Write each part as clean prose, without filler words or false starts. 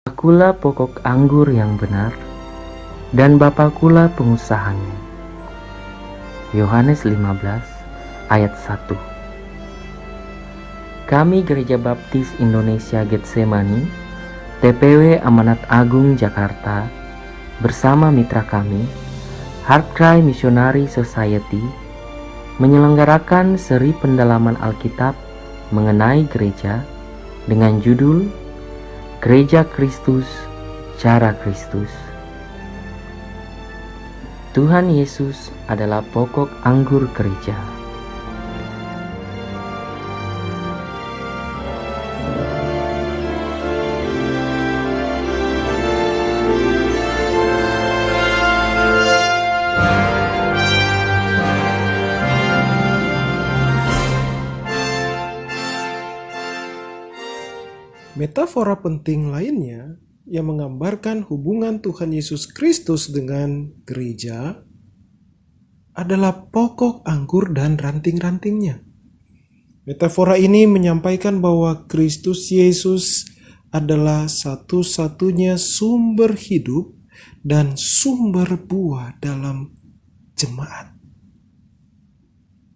Akulah pokok anggur yang benar, dan Bapakulah pengusahanya. Yohanes 15 ayat 1. Kami Gereja Baptis Indonesia Getsemani, TPW Amanat Agung Jakarta, bersama mitra kami, Heartcry Missionary Society, menyelenggarakan seri pendalaman Alkitab mengenai gereja dengan judul Gereja Kristus, Cara Kristus. Tuhan Yesus adalah pokok anggur gereja. Metafora penting lainnya yang menggambarkan hubungan Tuhan Yesus Kristus dengan gereja adalah pokok anggur dan ranting-rantingnya. Metafora ini menyampaikan bahwa Kristus Yesus adalah satu-satunya sumber hidup dan sumber buah dalam jemaat.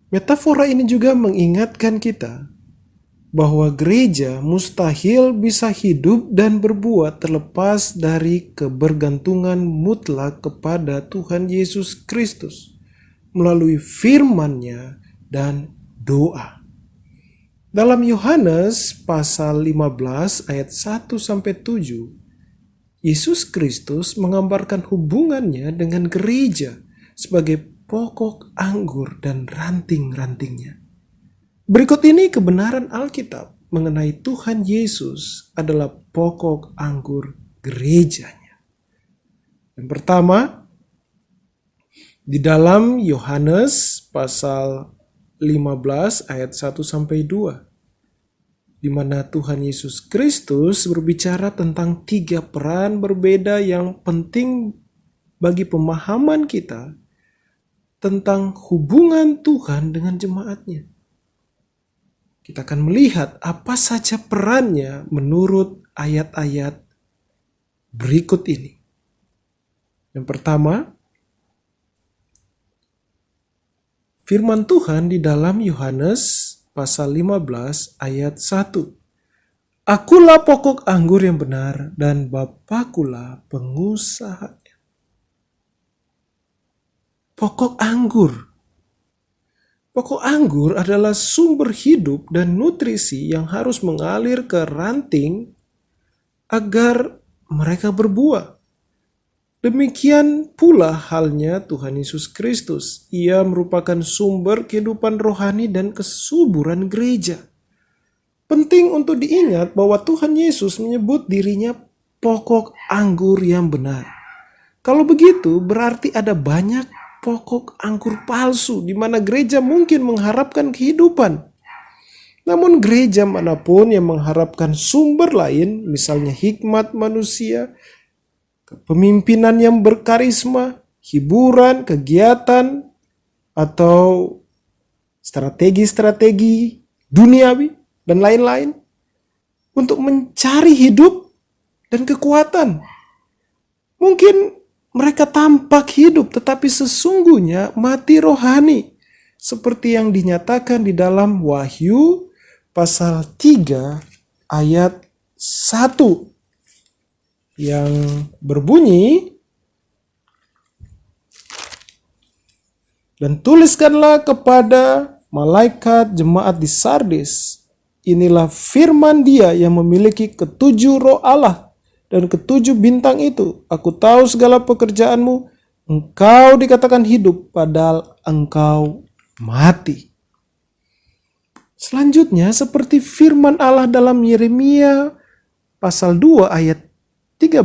Metafora ini juga mengingatkan kita bahwa gereja mustahil bisa hidup dan berbuat terlepas dari kebergantungan mutlak kepada Tuhan Yesus Kristus melalui firman-Nya dan doa. Dalam Yohanes pasal 15 ayat 1-7, Yesus Kristus menggambarkan hubungannya dengan gereja sebagai pokok anggur dan ranting-rantingnya. Berikut ini kebenaran Alkitab mengenai Tuhan Yesus adalah pokok anggur gerejanya. Yang pertama, di dalam Yohanes pasal 15 ayat 1-2, di mana Tuhan Yesus Kristus berbicara tentang 3 peran berbeda yang penting bagi pemahaman kita tentang hubungan Tuhan dengan jemaatnya. Kita akan melihat apa saja perannya menurut ayat-ayat berikut ini. Yang pertama, firman Tuhan di dalam Yohanes pasal 15 ayat 1. Akulah pokok anggur yang benar dan Bapakulah pengusahanya. Pokok anggur. Pokok anggur adalah sumber hidup dan nutrisi yang harus mengalir ke ranting agar mereka berbuah. Demikian pula halnya Tuhan Yesus Kristus. Ia merupakan sumber kehidupan rohani dan kesuburan gereja. Penting untuk diingat bahwa Tuhan Yesus menyebut dirinya pokok anggur yang benar. Kalau begitu berarti ada banyak pokok anggur palsu di mana gereja mungkin mengharapkan kehidupan. Namun gereja manapun yang mengharapkan sumber lain, misalnya hikmat manusia, kepemimpinan yang berkarisma, hiburan, kegiatan, atau strategi-strategi duniawi dan lain-lain untuk mencari hidup dan kekuatan. Mungkin mereka tampak hidup tetapi sesungguhnya mati rohani. Seperti yang dinyatakan di dalam Wahyu pasal 3 ayat 1. Yang berbunyi, dan tuliskanlah kepada malaikat jemaat di Sardis, inilah firman Dia yang memiliki 7 roh Allah dan 7 bintang itu. Aku tahu segala pekerjaanmu, engkau dikatakan hidup, padahal engkau mati. Selanjutnya, seperti firman Allah dalam Yeremia pasal 2 ayat 13,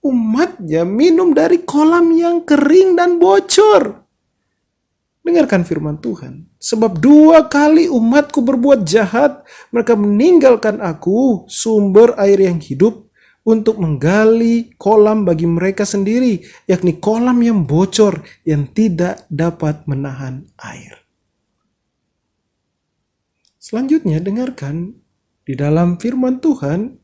umatnya minum dari kolam yang kering dan bocor. Dengarkan firman Tuhan. Sebab 2 kali umatku berbuat jahat, mereka meninggalkan aku, sumber air yang hidup, untuk menggali kolam bagi mereka sendiri, yakni kolam yang bocor yang tidak dapat menahan air. Selanjutnya dengarkan di dalam firman Tuhan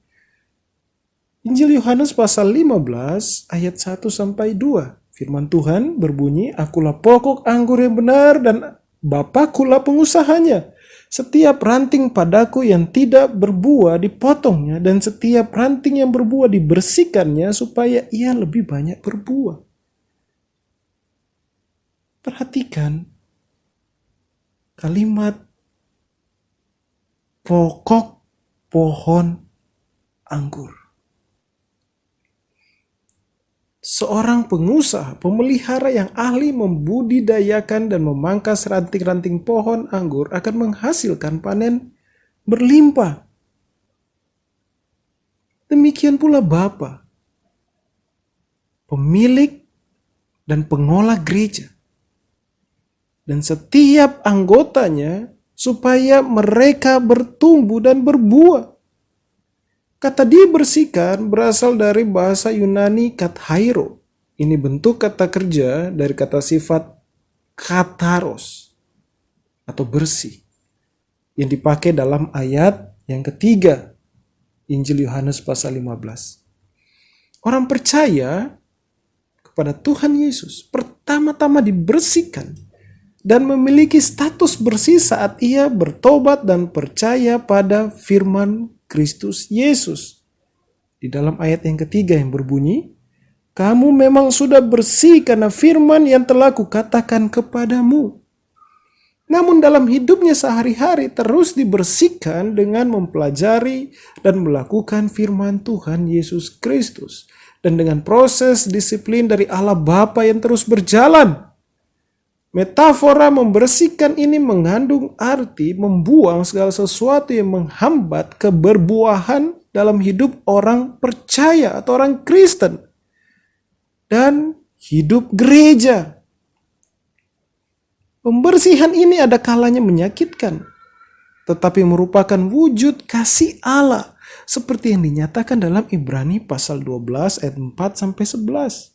Injil Yohanes pasal 15 ayat 1 sampai 2. Firman Tuhan berbunyi, "Akulah pokok anggur yang benar dan Bapakulah pengusahanya. Setiap ranting padaku yang tidak berbuah dipotongnya, dan setiap ranting yang berbuah dibersihkannya supaya ia lebih banyak berbuah." Perhatikan kalimat pokok pohon anggur. Seorang pengusaha, pemelihara yang ahli membudidayakan dan memangkas ranting-ranting pohon anggur akan menghasilkan panen berlimpah. Demikian pula Bapa, pemilik dan pengolah gereja, dan setiap anggotanya supaya mereka bertumbuh dan berbuah. Kata dibersihkan berasal dari bahasa Yunani kathairo. Ini bentuk kata kerja dari kata sifat katharos atau bersih yang dipakai dalam ayat yang ketiga Injil Yohanes pasal 15. Orang percaya kepada Tuhan Yesus pertama-tama dibersihkan dan memiliki status bersih saat ia bertobat dan percaya pada firman Kristus Yesus. Di dalam ayat yang ketiga yang berbunyi, "Kamu memang sudah bersih karena firman yang telah kukatakan kepadamu." Namun dalam hidupnya sehari-hari terus dibersihkan dengan mempelajari dan melakukan firman Tuhan Yesus Kristus. Dan dengan proses disiplin dari Allah Bapa yang terus berjalan. Metafora membersihkan ini mengandung arti membuang segala sesuatu yang menghambat keberbuahan dalam hidup orang percaya atau orang Kristen dan hidup gereja. Pembersihan ini ada kalanya menyakitkan, tetapi merupakan wujud kasih Allah seperti yang dinyatakan dalam Ibrani pasal 12 ayat 4 sampai 11.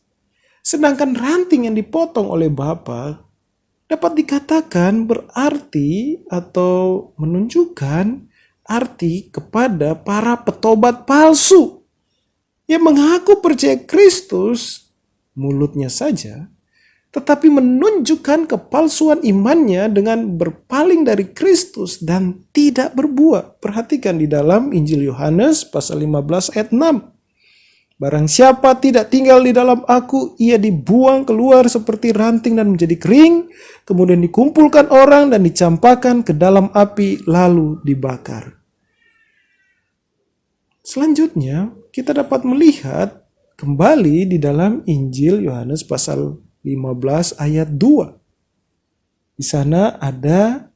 Sedangkan ranting yang dipotong oleh Bapa dapat dikatakan berarti atau menunjukkan arti kepada para petobat palsu yang mengaku percaya Kristus mulutnya saja, tetapi menunjukkan kepalsuan imannya dengan berpaling dari Kristus dan tidak berbuah. Perhatikan di dalam Injil Yohanes pasal 15 ayat 6. "Barang siapa tidak tinggal di dalam aku, ia dibuang keluar seperti ranting dan menjadi kering, kemudian dikumpulkan orang dan dicampakkan ke dalam api lalu dibakar." Selanjutnya, kita dapat melihat kembali di dalam Injil Yohanes pasal 15 ayat 2. Di sana ada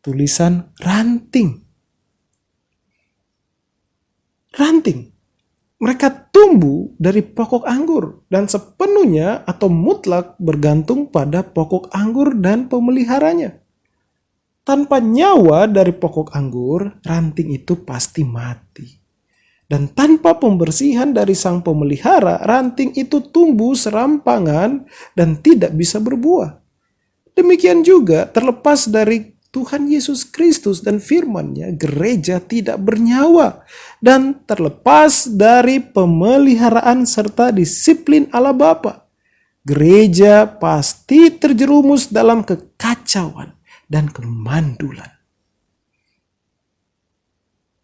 tulisan ranting. Ranting. Mereka tumbuh dari pokok anggur dan sepenuhnya atau mutlak bergantung pada pokok anggur dan pemeliharanya. Tanpa nyawa dari pokok anggur, ranting itu pasti mati. Dan tanpa pembersihan dari sang pemelihara, ranting itu tumbuh serampangan dan tidak bisa berbuah. Demikian juga terlepas dari Tuhan Yesus Kristus dan firman-Nya, gereja tidak bernyawa. Dan terlepas dari pemeliharaan serta disiplin Allah Bapa, gereja pasti terjerumus dalam kekacauan dan kemandulan.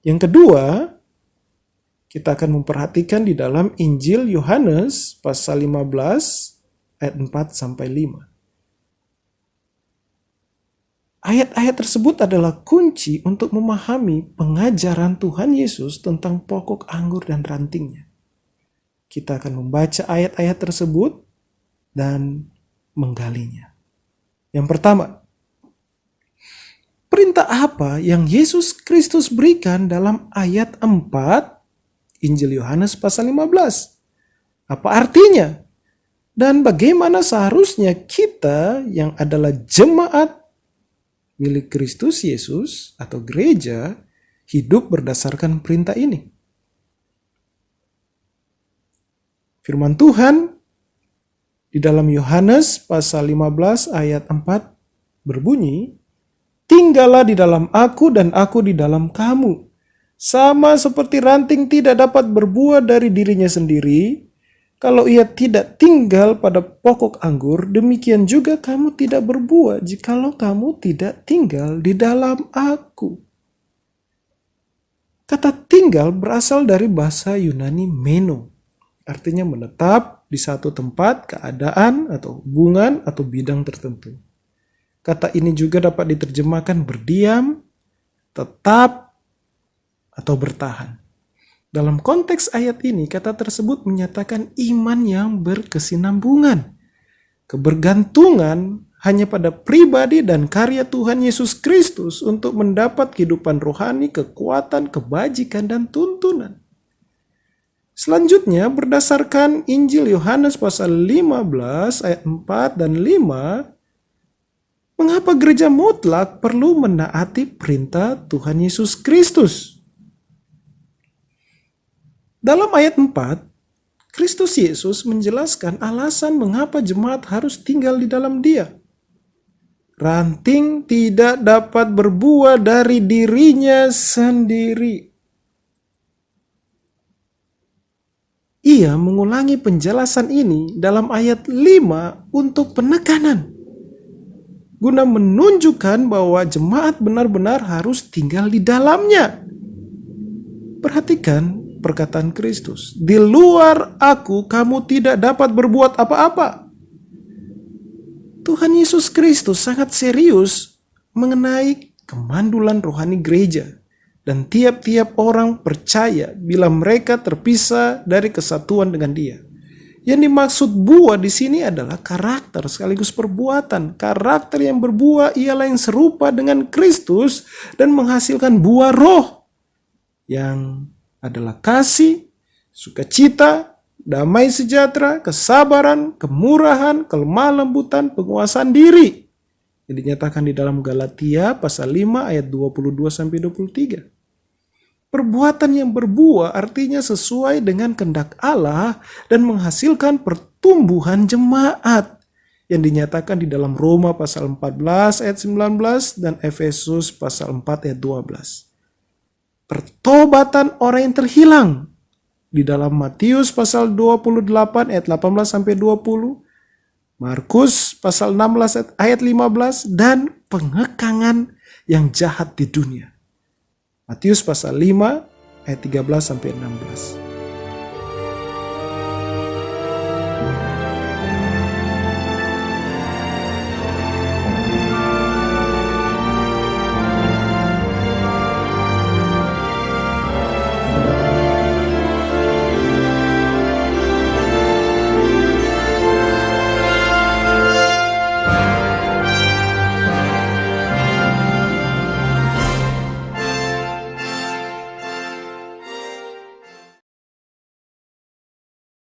Yang kedua, kita akan memperhatikan di dalam Injil Yohanes pasal 15 ayat 4 sampai 5. Ayat-ayat tersebut adalah kunci untuk memahami pengajaran Tuhan Yesus tentang pokok anggur dan rantingnya. Kita akan membaca ayat-ayat tersebut dan menggalinya. Yang pertama, perintah apa yang Yesus Kristus berikan dalam ayat 4 Injil Yohanes pasal 15? Apa artinya? Dan bagaimana seharusnya kita yang adalah jemaat milik Kristus Yesus atau gereja hidup berdasarkan perintah ini? Firman Tuhan di dalam Yohanes pasal 15 ayat 4 berbunyi, "Tinggallah di dalam aku dan aku di dalam kamu. Sama seperti ranting tidak dapat berbuah dari dirinya sendiri, kalau ia tidak tinggal pada pokok anggur, demikian juga kamu tidak berbuah jikalau kamu tidak tinggal di dalam Aku. Kata tinggal berasal dari bahasa Yunani meno, artinya menetap di satu tempat, keadaan, atau hubungan, atau bidang tertentu. Kata ini juga dapat diterjemahkan berdiam, tetap, atau bertahan. Dalam konteks ayat ini, kata tersebut menyatakan iman yang berkesinambungan. Kebergantungan hanya pada pribadi dan karya Tuhan Yesus Kristus untuk mendapat kehidupan rohani, kekuatan, kebajikan, dan tuntunan. Selanjutnya, berdasarkan Injil Yohanes pasal 15 ayat 4 dan 5, mengapa gereja mutlak perlu menaati perintah Tuhan Yesus Kristus? Dalam ayat 4, Kristus Yesus menjelaskan alasan mengapa jemaat harus tinggal di dalam Dia. Ranting tidak dapat berbuah dari dirinya sendiri. Ia mengulangi penjelasan ini dalam ayat 5 untuk penekanan, guna menunjukkan bahwa jemaat benar-benar harus tinggal di dalamnya. Perhatikan perkataan Kristus, di luar Aku kamu tidak dapat berbuat apa-apa. Tuhan Yesus Kristus sangat serius mengenai kemandulan rohani gereja dan tiap-tiap orang percaya bila mereka terpisah dari kesatuan dengan Dia. Yang dimaksud buah di sini adalah karakter sekaligus perbuatan. Karakter yang berbuah ialah yang serupa dengan Kristus dan menghasilkan buah roh yang adalah kasih, sukacita, damai sejahtera, kesabaran, kemurahan, kelemah lembutan, penguasaan diri. Yang dinyatakan di dalam Galatia pasal 5 ayat 22-23. Perbuatan yang berbuah artinya sesuai dengan kehendak Allah dan menghasilkan pertumbuhan jemaat. Yang dinyatakan di dalam Roma pasal 14 ayat 19 dan Efesus pasal 4 ayat 12. Pertobatan orang yang terhilang di dalam Matius pasal 28 ayat 18-20, Markus pasal 16 ayat 15, dan pengekangan yang jahat di dunia. Matius pasal 5 ayat 13-16.